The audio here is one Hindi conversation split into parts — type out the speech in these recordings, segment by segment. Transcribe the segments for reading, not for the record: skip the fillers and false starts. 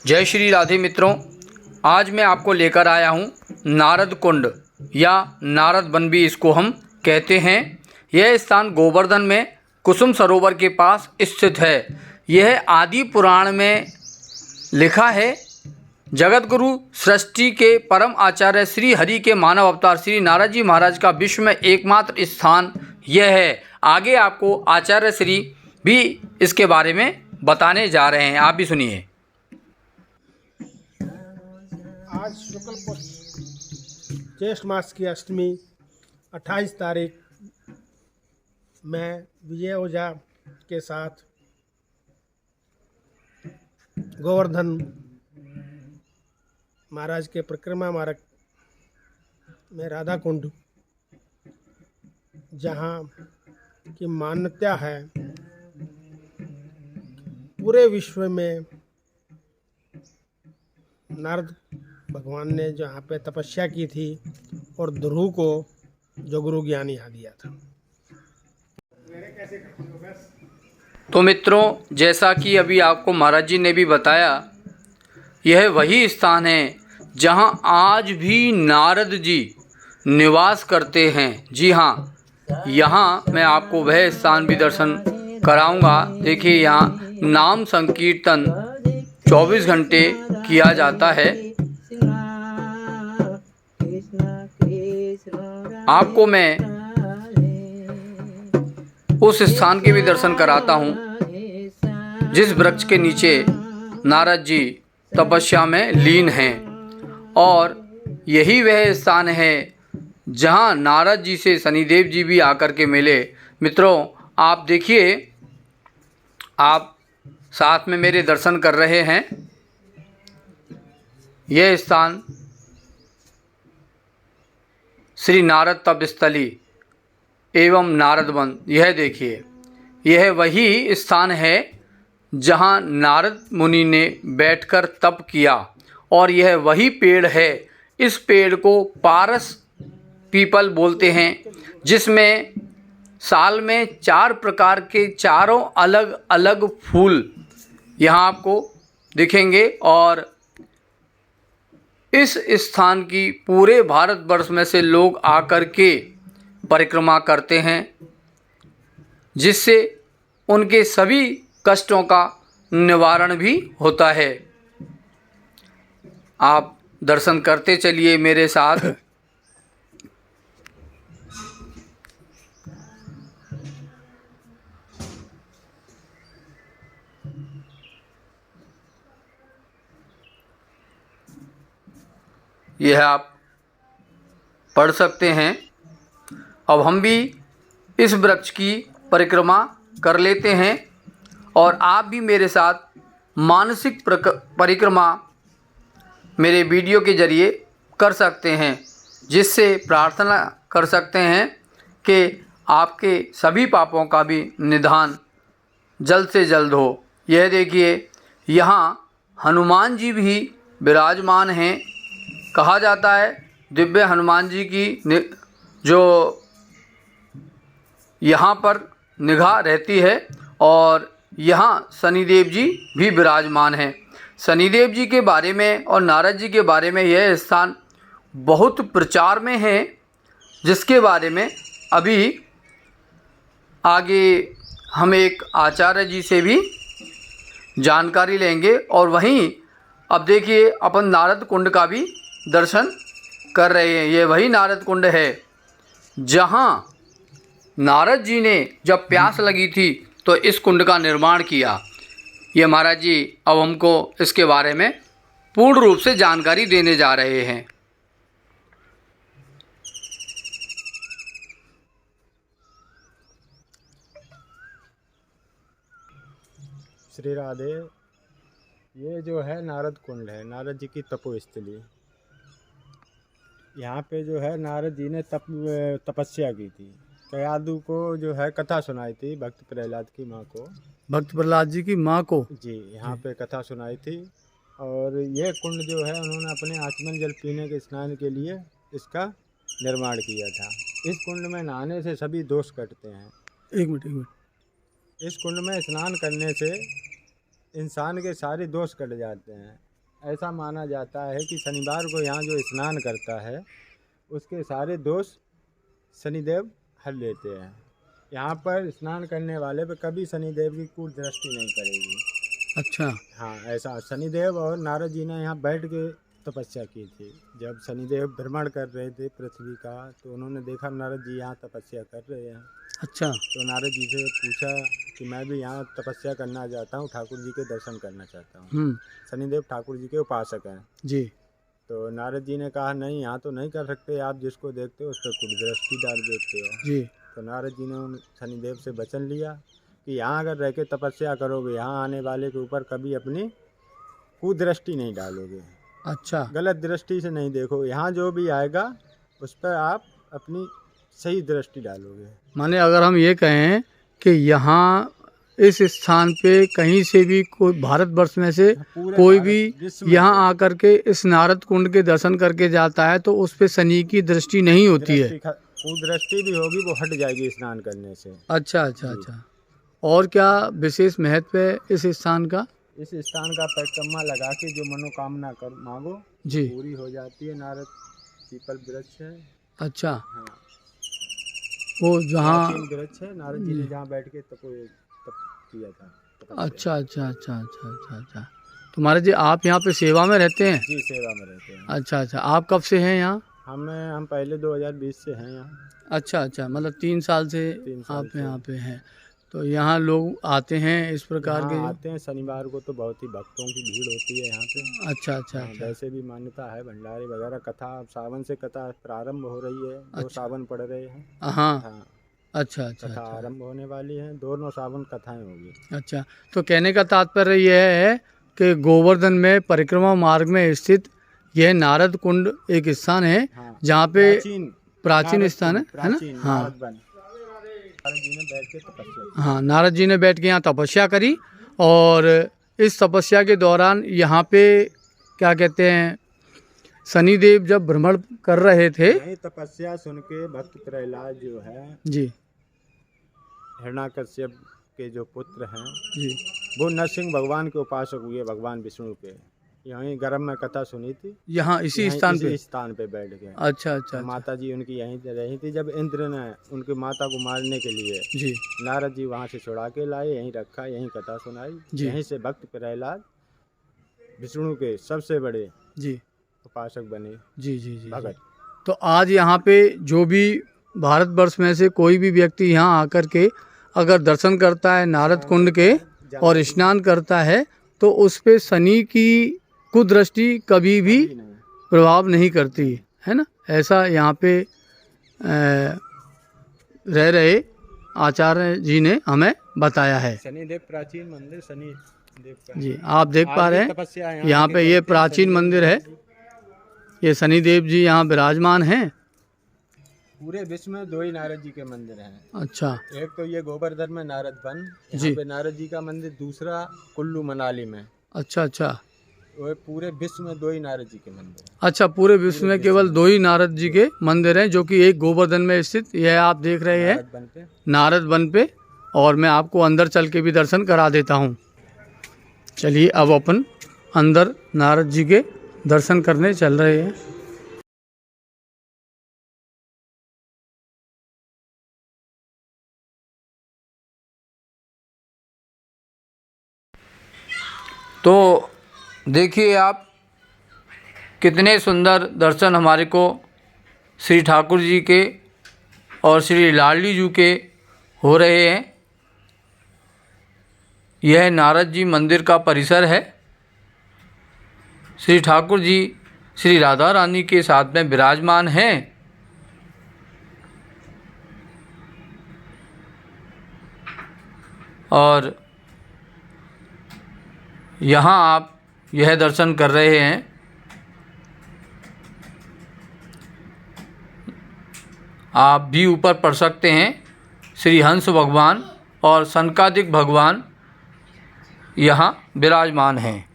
जय श्री राधे मित्रों, आज मैं आपको लेकर आया हूँ नारद कुंड या नारद वन भी इसको हम कहते हैं। यह स्थान गोवर्धन में कुसुम सरोवर के पास स्थित है। यह आदि पुराण में लिखा है। जगत गुरु सृष्टि के परम आचार्य श्री हरि के मानव अवतार श्री नारद जी महाराज का विश्व में एकमात्र स्थान यह है। आगे आपको आचार्य श्री भी इसके बारे में बताने जा रहे हैं, आप भी सुनिए। आज शुक्ल पक्ष ज्येष्ठ मास की अष्टमी 28 तारीख मैं विजय ओझा के साथ गोवर्धन महाराज के परिक्रमा मार्ग में राधा कुंड, जहाँ की मान्यता है पूरे विश्व में नारद भगवान ने जहाँ पे तपस्या की थी और ध्रुव को जो गुरु ज्ञान यहाँ दिया था। तो मित्रों, जैसा कि अभी आपको महाराज जी ने भी बताया, यह वही स्थान है जहाँ आज भी नारद जी निवास करते हैं। जी हाँ, यहाँ मैं आपको वह स्थान भी दर्शन कराऊंगा। देखिए, यहाँ नाम संकीर्तन 24 घंटे किया जाता है। आपको मैं उस स्थान के भी दर्शन कराता हूँ जिस वृक्ष के नीचे नारद जी तपस्या में लीन हैं, और यही वह स्थान है जहाँ नारद जी से शनिदेव जी भी आकर के मिले। मित्रों, आप देखिए, आप साथ में मेरे दर्शन कर रहे हैं। यह स्थान श्री नारद तप स्थली एवं नारद वन, यह देखिए, यह वही स्थान है जहाँ नारद मुनि ने बैठकर तप किया, और यह वही पेड़ है। इस पेड़ को पारस पीपल बोलते हैं, जिसमें साल में 4 प्रकार के चारों अलग अलग फूल यहाँ आपको दिखेंगे। और इस स्थान की पूरे भारतवर्ष में से लोग आकर के परिक्रमा करते हैं, जिससे उनके सभी कष्टों का निवारण भी होता है। आप दर्शन करते चलिए मेरे साथ। यह आप पढ़ सकते हैं। अब हम भी इस वृक्ष की परिक्रमा कर लेते हैं, और आप भी मेरे साथ मानसिक परिक्रमा मेरे वीडियो के ज़रिए कर सकते हैं, जिससे प्रार्थना कर सकते हैं कि आपके सभी पापों का भी निदान जल्द से जल्द हो। यह देखिए, यहाँ हनुमान जी भी विराजमान हैं। कहा जाता है दिव्य हनुमान जी की जो यहाँ पर निगाह रहती है, और यहाँ शनिदेव जी भी विराजमान हैं। शनिदेव जी के बारे में और नारद जी के बारे में यह स्थान बहुत प्रचार में है, जिसके बारे में अभी आगे हम एक आचार्य जी से भी जानकारी लेंगे। और वहीं अब देखिए, अपन नारद कुंड का भी दर्शन कर रहे हैं। ये वही नारद कुंड है जहाँ नारद जी ने जब प्यास लगी थी तो इस कुंड का निर्माण किया। ये महाराज जी अब हमको इसके बारे में पूर्ण रूप से जानकारी देने जा रहे हैं। श्री राधे। ये जो है नारद कुंड है, नारद जी की तपोस्थली। यहाँ पे जो है नारद जी ने तपस्या की थी। कयादु को जो है कथा सुनाई थी, भक्त प्रहलाद की माँ को, भक्त प्रहलाद जी की माँ को जी यहाँ पे कथा सुनाई थी। और ये कुंड जो है उन्होंने अपने आचमन जल पीने के स्नान के लिए इसका निर्माण किया था। इस कुंड में नहाने से सभी दोष कटते हैं। एक मिनट। इस कुंड में स्नान करने से इंसान के सारे दोष कट जाते हैं। ऐसा माना जाता है कि शनिवार को यहाँ जो स्नान करता है उसके सारे दोष शनिदेव हर लेते हैं। यहाँ पर स्नान करने वाले पे कभी शनिदेव की कुदृष्टि नहीं पड़ेगी। अच्छा। हाँ, ऐसा शनिदेव और नारद जी ने यहाँ बैठ के तपस्या की थी। जब शनिदेव भ्रमण कर रहे थे पृथ्वी का, तो उन्होंने देखा नारद जी यहाँ तपस्या कर रहे हैं। अच्छा। तो नारद जी से पूछा कि मैं भी यहाँ तपस्या करना चाहता हूँ, ठाकुर जी के दर्शन करना चाहता हूँ। शनिदेव ठाकुर जी के उपासक हैं जी। तो नारद जी ने कहा नहीं, यहाँ तो नहीं कर सकते, आप जिसको देखते हो उस पर कुदृष्टि डाल देते हो जी। तो नारद जी ने उन शनिदेव से वचन लिया कि यहाँ अगर रह के तपस्या करोगे, यहाँ आने वाले के ऊपर कभी अपनी कुदृष्टि नहीं डालोगे। अच्छा। गलत दृष्टि से नहीं देखो, यहाँ जो भी आएगा उस पर आप अपनी सही दृष्टि डालोगे। माने अगर हम ये कहें कि यहाँ इस स्थान पे कहीं से भी कोई भारतवर्ष में से कोई भी यहाँ आकर के इस नारद कुंड के दर्शन करके जाता है तो उस पे शनि की दृष्टि नहीं होती है। कुदृष्टि भी होगी, वो हट जाएगी स्नान करने से। अच्छा अच्छा अच्छा। और क्या विशेष महत्व है इस स्थान का? इस स्थान का परिक्रमा लगा के जो मनोकामना कर मांगो जी पूरी हो जाती है। नारद पीपल वृक्ष है। अच्छा। हाँ, वो जहाँ वृक्ष है, नारद जी ने जहाँ बैठ के तप किया था। अच्छा अच्छा अच्छा अच्छा अच्छा अच्छा। तो महाराज जी आप यहाँ पे सेवा में रहते हैं? जी, सेवा में रहते हैं। अच्छा अच्छा। आप कब से हैं यहाँ? हम पहले 2020 से हैं यहाँ। अच्छा अच्छा, मतलब 3 साल से आप यहाँ पे हैं। तो यहाँ लोग आते हैं इस प्रकार के? आते हैं, शनिवार को तो बहुत ही भक्तों की भीड़ होती है यहाँ पे। अच्छा अच्छा अच्छा। वैसे भी मान्यता है, भंडारे वगैरह, कथा सावन से कथा प्रारंभ हो रही है। अच्छा। 2 सावन पड़ रहे हैं। हाँ। अच्छा अच्छा। कथा आरंभ होने वाली है, दोनों सावन कथाएं होगी। अच्छा, तो कहने का तात्पर्य यह है कि गोवर्धन में परिक्रमा मार्ग में स्थित यह नारद कुंड एक स्थान है। हाँ, जहाँ पे प्राचीन स्थान है ना? हाँ, नारद जी ने बैठ के तपस्या। हाँ, नारद जी ने बैठ के यहाँ तपस्या करी और इस तपस्या के दौरान यहाँ पे क्या कहते हैं, शनिदेव जब भ्रमण कर रहे थे, तपस्या सुन के भक्त प्रहलाद जो है जी, हिरण्याकश्यप के जो पुत्र हैं जी, वो नरसिंह भगवान के उपासक हुए, भगवान विष्णु के। यहीं गर्भ में कथा सुनी थी, यहाँ इसी स्थान पे बैठ गए। अच्छा अच्छा। माता जी उनकी यहीं रही थी। जब इंद्र ने उनकी माता को मारने के लिए जी नारद जी वहाँ से छुड़ा के लाए, यहीं रखा, यहीं कथा सुनाई। यहीं से भक्त प्रहलाद विष्णु के सबसे बड़े जी उपासक बने। जी जी जी भगत। तो आज यहाँ पे जो भी भारतवर्ष में से कोई भी व्यक्ति यहाँ आकर के अगर दर्शन करता है नारद कुंड के और स्नान करता है तो उस पे शनि की कुदृष्टि कभी भी प्रभाव नहीं करती है ना। ऐसा यहाँ पे रह रहे आचार्य जी ने हमें बताया है। शनिदेव प्राचीन मंदिर, शनिदेव का जी आप देख पा रहे हैं यहाँ पे ये प्राचीन मंदिर है। ये शनिदेव जी यहाँ विराजमान हैं। पूरे विश्व में 2 ही नारद जी के मंदिर हैं। अच्छा। एक तो ये गोवर्धन में नारद वन, यहाँ पे नारद जी का मंदिर, दूसरा कुल्लू मनाली में। अच्छा अच्छा। वो पूरे विश्व में 2 ही नारद जी के मंदिर हैं। अच्छा, पूरे विश्व में केवल 2 ही नारद जी के मंदिर हैं, जो कि एक गोवर्धन में स्थित यह आप देख रहे हैं नारद वन पे, और मैं आपको अंदर चल के भी दर्शन करा देता हूँ। चलिए अब अपन अंदर नारद जी के दर्शन करने चल रहे हैं। तो देखिए आप कितने सुंदर दर्शन हमारे को श्री ठाकुर जी के और श्री लाडली जी के हो रहे हैं। यह नारद जी मंदिर का परिसर है। श्री ठाकुर जी श्री राधा रानी के साथ में विराजमान हैं। और यहाँ आप यह दर्शन कर रहे हैं। आप भी ऊपर पढ़ सकते हैं। श्री हंस भगवान और सनकादिक भगवान यहाँ विराजमान हैं।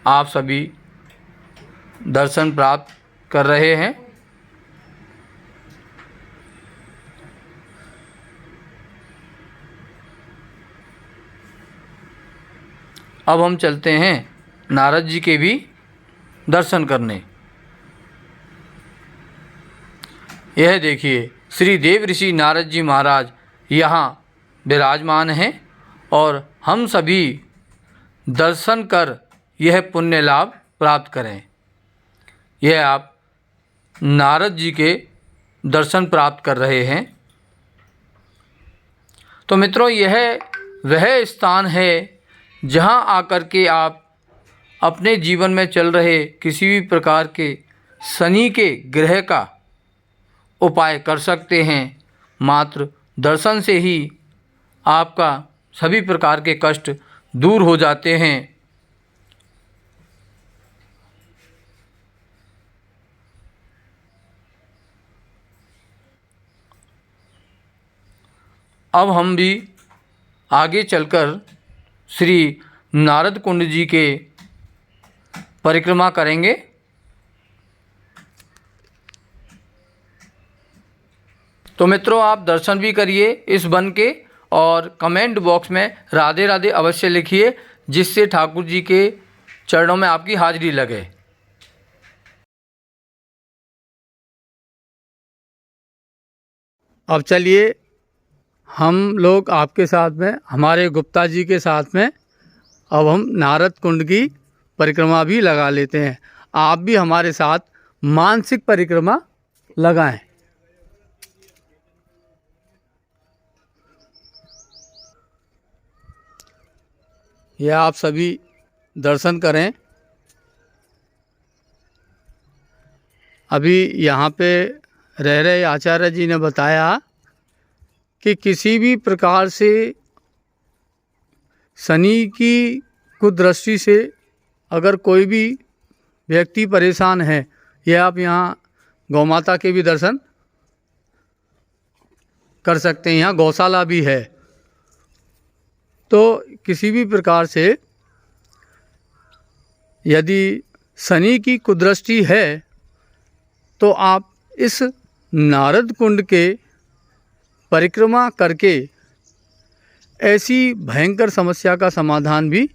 आप सभी दर्शन प्राप्त कर रहे हैं। अब हम चलते हैं नारद जी के भी दर्शन करने। यह देखिए श्री देव ऋषि नारद जी महाराज यहाँ विराजमान हैं और हम सभी दर्शन कर यह पुण्य लाभ प्राप्त करें। यह आप नारद जी के दर्शन प्राप्त कर रहे हैं। तो मित्रों, यह वह स्थान है जहां आकर के आप अपने जीवन में चल रहे किसी भी प्रकार के शनि के ग्रह का उपाय कर सकते हैं। मात्र दर्शन से ही आपका सभी प्रकार के कष्ट दूर हो जाते हैं। अब हम भी आगे चलकर श्री नारद कुंड जी के परिक्रमा करेंगे। तो मित्रों, आप दर्शन भी करिए इस वन के और कमेंट बॉक्स में राधे राधे अवश्य लिखिए, जिससे ठाकुर जी के चरणों में आपकी हाजिरी लगे। अब चलिए हम लोग आपके साथ में, हमारे गुप्ता जी के साथ में अब हम नारद कुंड की परिक्रमा भी लगा लेते हैं। आप भी हमारे साथ मानसिक परिक्रमा लगाएं। यह आप सभी दर्शन करें। अभी यहाँ पे रह रहे आचार्य जी ने बताया कि किसी भी प्रकार से शनि की कुदृष्टि से अगर कोई भी व्यक्ति परेशान है, यह आप यहाँ गौ माता के भी दर्शन कर सकते हैं। यहाँ गौशाला भी है। तो किसी भी प्रकार से यदि शनि की कुदृष्टि है तो आप इस नारद कुंड के परिक्रमा करके ऐसी भयंकर समस्या का समाधान भी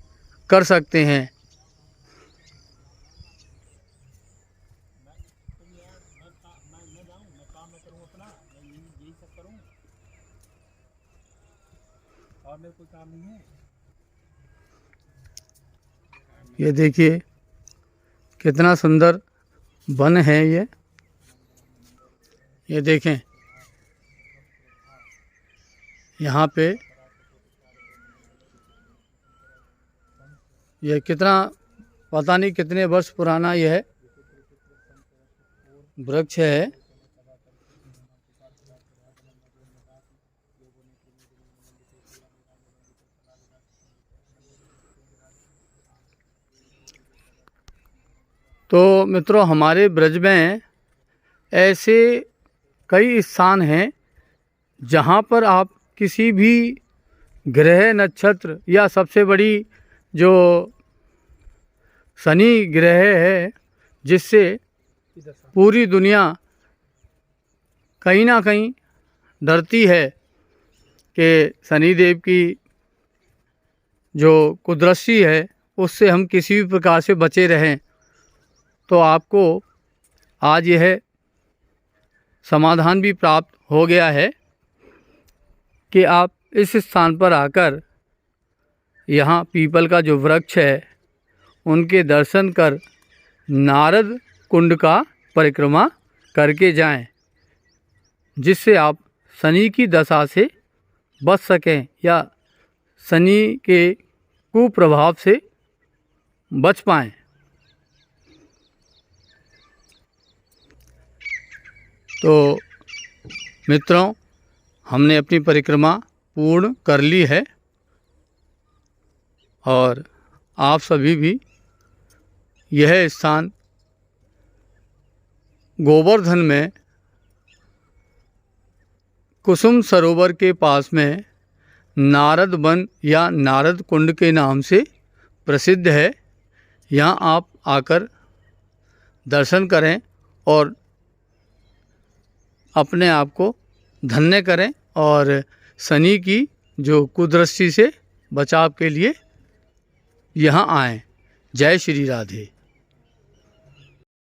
कर सकते हैं। ये देखिए कितना सुंदर वन है ये देखें। यहाँ पे ये कितना, पता नहीं कितने वर्ष पुराना यह वृक्ष है। तो मित्रों, हमारे ब्रज में ऐसे कई स्थान हैं जहाँ पर आप किसी भी ग्रह नक्षत्र या सबसे बड़ी जो शनि ग्रह है, जिससे पूरी दुनिया कहीं ना कहीं डरती है कि शनिदेव की जो कुदृष्टि है उससे हम किसी भी प्रकार से बचे रहें। तो आपको आज यह समाधान भी प्राप्त हो गया है कि आप इस स्थान पर आकर यहाँ पीपल का जो वृक्ष है उनके दर्शन कर नारद कुंड का परिक्रमा करके जाएं, जिससे आप शनि की दशा से बच सकें या शनि के कुप्रभाव से बच पाएं। तो मित्रों, हमने अपनी परिक्रमा पूर्ण कर ली है और आप सभी भी यह स्थान गोवर्धन में कुसुम सरोवर के पास में नारद वन या नारद कुंड के नाम से प्रसिद्ध है। यहाँ आप आकर दर्शन करें और अपने आप को धन्य करें और शनि की जो कुदृष्टि से बचाव के लिए यहाँ आएँ। जय श्री राधे।